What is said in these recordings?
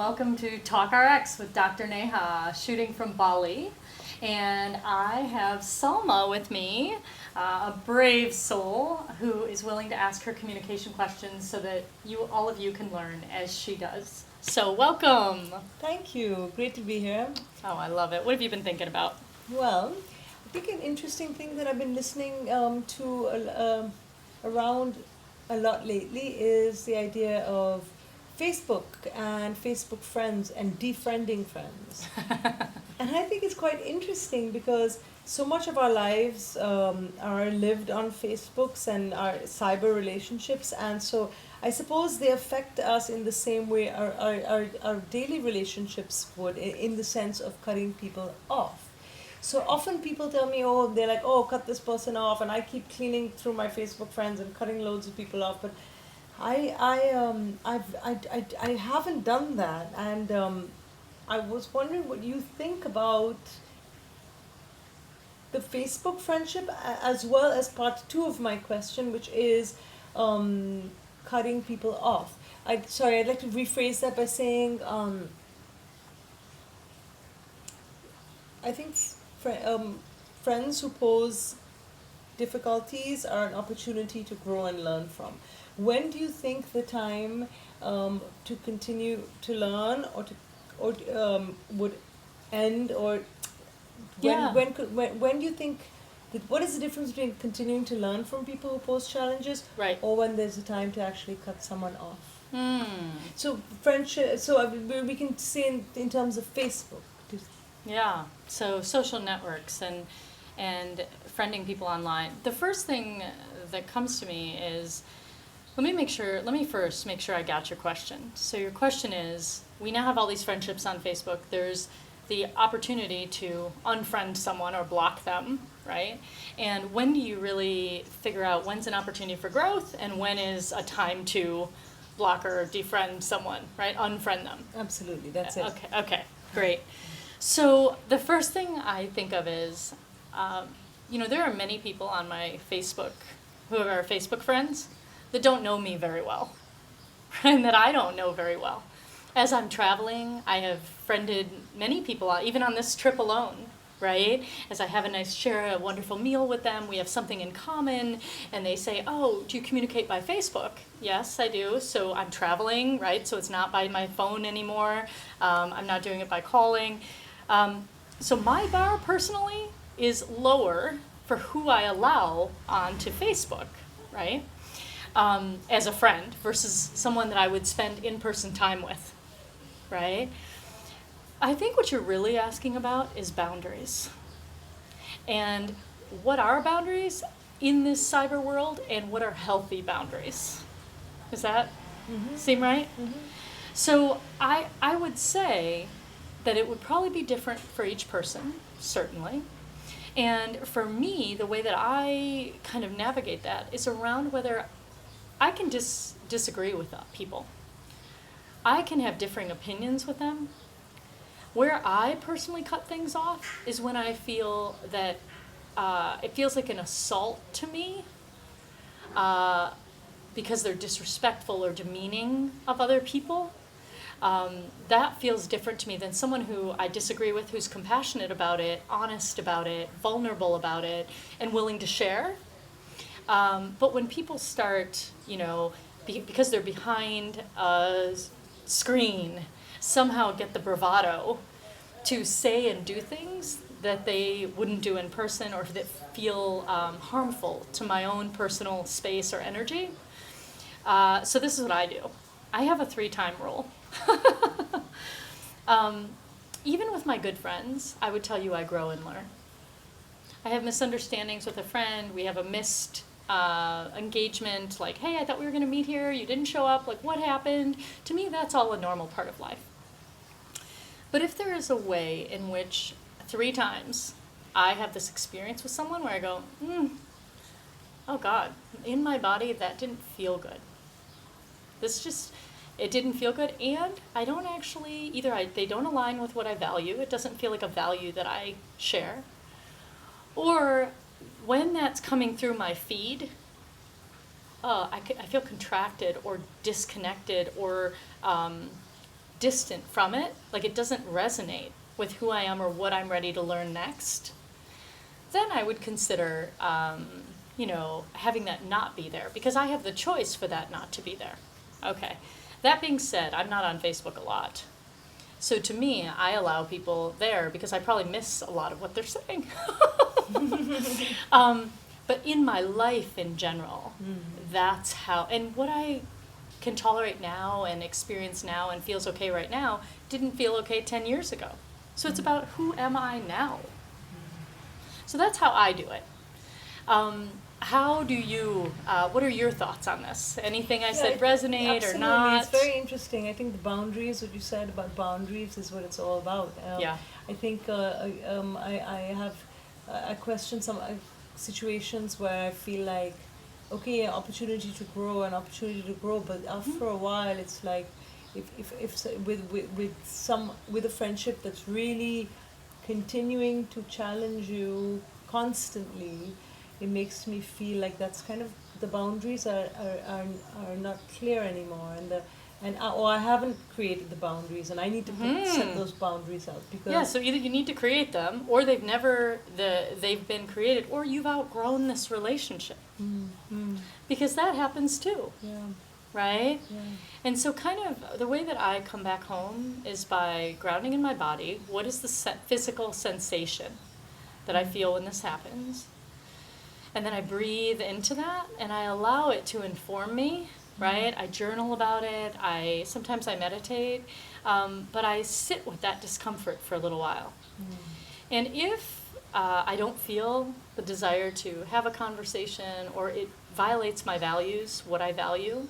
welcome to TalkRx with Dr. Neha, shooting from Bali. And I have Salma with me, a brave soul who is willing to ask her communication questions so that all of you can learn as she does. So welcome. Thank you. Great to be here. Oh, I love it. What have you been thinking about? Well, I think an interesting thing that I've been listening to around a lot lately is the idea of Facebook and Facebook friends and defriending friends. And I think it's quite interesting because so much of our lives are lived on Facebooks and our cyber relationships, and so I suppose they affect us in the same way our daily relationships would, in the sense of cutting people off. So often people tell me, oh, they're like, oh, cut this person off, and I keep cleaning through my Facebook friends and cutting loads of people off, but I haven't done that, and I was wondering what you think about the Facebook friendship, as well as part two of my question, which is cutting people off. I'd like to rephrase that by saying I think friends who pose difficulties are an opportunity to grow and learn from. When do you think the time to continue to learn or would end, or Yeah. when do you think that, what is the difference between continuing to learn from people who pose challenges, Right. or when there's a time to actually cut someone off? Hmm. So friendship. So we can say in terms of Facebook. Yeah. So social networks and friending people online. The first thing that comes to me is, let me first make sure I got your question. So your question is, we now have all these friendships on Facebook. There's the opportunity to unfriend someone or block them, right? And when do you really figure out when's an opportunity for growth and when is a time to block or defriend someone, right? Unfriend them. Absolutely, that's it. Okay, great. So the first thing I think of is, there are many people on my Facebook who are Facebook friends that don't know me very well, and that I don't know very well. As I'm traveling, I have friended many people, even on this trip alone, right? As I share a wonderful meal with them, we have something in common, and they say, oh, do you communicate by Facebook? Yes, I do. So I'm traveling, right? So it's not by my phone anymore. I'm not doing it by calling. So my bar personally is lower for who I allow onto Facebook, right? As a friend versus someone that I would spend in-person time with, right? I think what you're really asking about is boundaries. And what are boundaries in this cyber world, and what are healthy boundaries? Does that seem right? Mm-hmm. So I would say that it would probably be different for each person, certainly. And for me, the way that I kind of navigate that is around whether I can disagree with people. I can have differing opinions with them. Where I personally cut things off is when I feel that it feels like an assault to me because they're disrespectful or demeaning of other people. That feels different to me than someone who I disagree with, who's compassionate about it, honest about it, vulnerable about it, and willing to share. But when people start, because they're behind a screen, somehow get the bravado to say and do things that they wouldn't do in person, or that feel harmful to my own personal space or energy. So this is what I do. I have a 3-time rule. Even with my good friends, I would tell you I grow and learn. I have misunderstandings with a friend. We have a missed engagement, like, hey, I thought we were going to meet here. You didn't show up. Like, what happened? To me, that's all a normal part of life. But if there is a way in which 3 times I have this experience with someone where I go, oh God, in my body, that didn't feel good. It didn't feel good, and I don't actually, they don't align with what I value. It doesn't feel like a value that I share. Or when that's coming through my feed, I feel contracted or disconnected or distant from it, like it doesn't resonate with who I am or what I'm ready to learn next, then I would consider, having that not be there, because I have the choice for that not to be there. Okay. That being said, I'm not on Facebook a lot. So to me, I allow people there because I probably miss a lot of what they're saying. But in my life in general, that's how, and what I can tolerate now and experience now and feels okay right now didn't feel okay 10 years ago. So it's about who am I now? So that's how I do it. How do you, what are your thoughts on this? Anything I said resonate absolutely. or not? It's very interesting. I think the boundaries, what you said about boundaries is what it's all about. I think I have, I question some situations where I feel like, okay, an opportunity to grow, but after a while it's like, if with a friendship that's really continuing to challenge you constantly, it makes me feel like that's kind of, the boundaries are not clear anymore, or I haven't created the boundaries, and I need to set those boundaries out, because so either you need to create them, or they've been created, or you've outgrown this relationship, because that happens too. Right? Yeah. And so kind of the way that I come back home is by grounding in my body. What is the physical sensation that I feel when this happens? And then I breathe into that and I allow it to inform me, right? I journal about it. Sometimes I meditate, but I sit with that discomfort for a little while. And if I don't feel the desire to have a conversation, or it violates my values, what I value,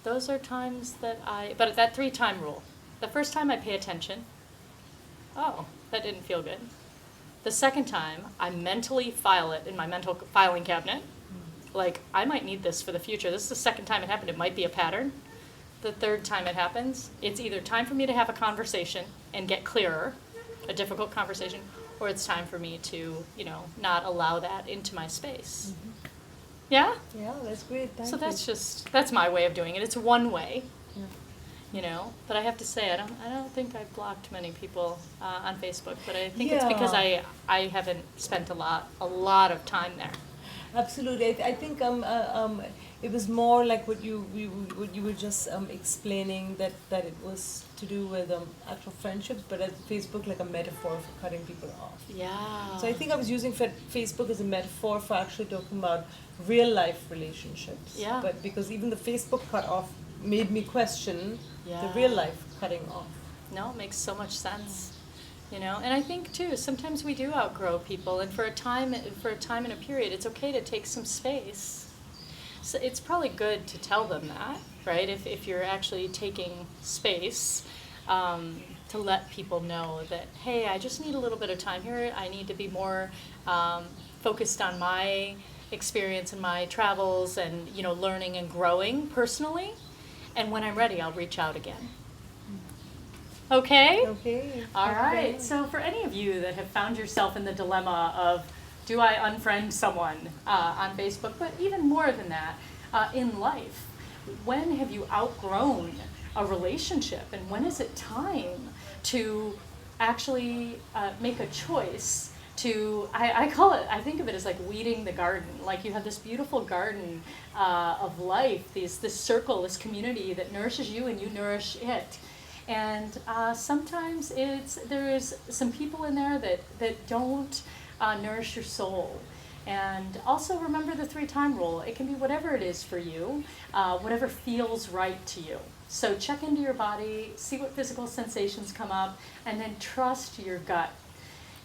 those are times that but that 3-time rule. The first time I pay attention, oh, that didn't feel good. The second time, I mentally file it in my mental filing cabinet. Like, I might need this for the future. This is the second time it happened. It might be a pattern. The third time it happens, it's either time for me to have a conversation and get clearer, a difficult conversation, or it's time for me to, not allow that into my space. Yeah? Yeah, that's great. Thank So you. that's my way of doing it. It's one way. But I have to say, I don't think I've blocked many people on Facebook, but I think it's because I haven't spent a lot of time there. Absolutely. I think it was more like what you were just explaining, that it was to do with actual friendships, but as Facebook like a metaphor for cutting people off. Yeah. So I think I was using Facebook as a metaphor for actually talking about real life relationships. Yeah. But because even the Facebook cut off made me question the real life cutting off. No, it makes so much sense. And I think too, sometimes we do outgrow people, and for a time and a period, it's okay to take some space. So it's probably good to tell them that, right? If you're actually taking space, to let people know that, hey, I just need a little bit of time here. I need to be more focused on my experience and my travels, and learning and growing personally. And when I'm ready, I'll reach out again. Okay? Okay. All right. So for any of you that have found yourself in the dilemma of, do I unfriend someone on Facebook, but even more than that, in life, when have you outgrown a relationship, and when is it time to actually make a choice to, I think of it as like weeding the garden. Like, you have this beautiful garden of life, this circle, this community that nourishes you and you nourish it. And sometimes there's some people in there that don't nourish your soul. And also remember the 3-time rule. It can be whatever it is for you, whatever feels right to you. So check into your body, see what physical sensations come up, and then trust your gut.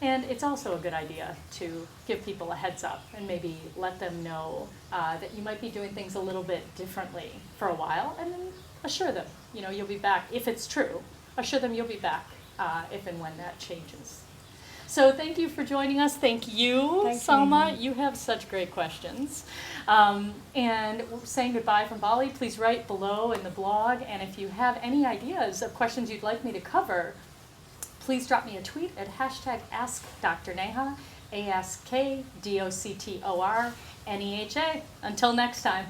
And it's also a good idea to give people a heads up and maybe let them know that you might be doing things a little bit differently for a while, and then assure them, you'll be back. If it's true, assure them you'll be back if and when that changes. So thank you for joining us. Thank you, Salma. You have such great questions. And we're saying goodbye from Bali. Please write below in the blog. And if you have any ideas of questions you'd like me to cover, please drop me a tweet at #AskDrNeha, AskDoctorNeha. Until next time.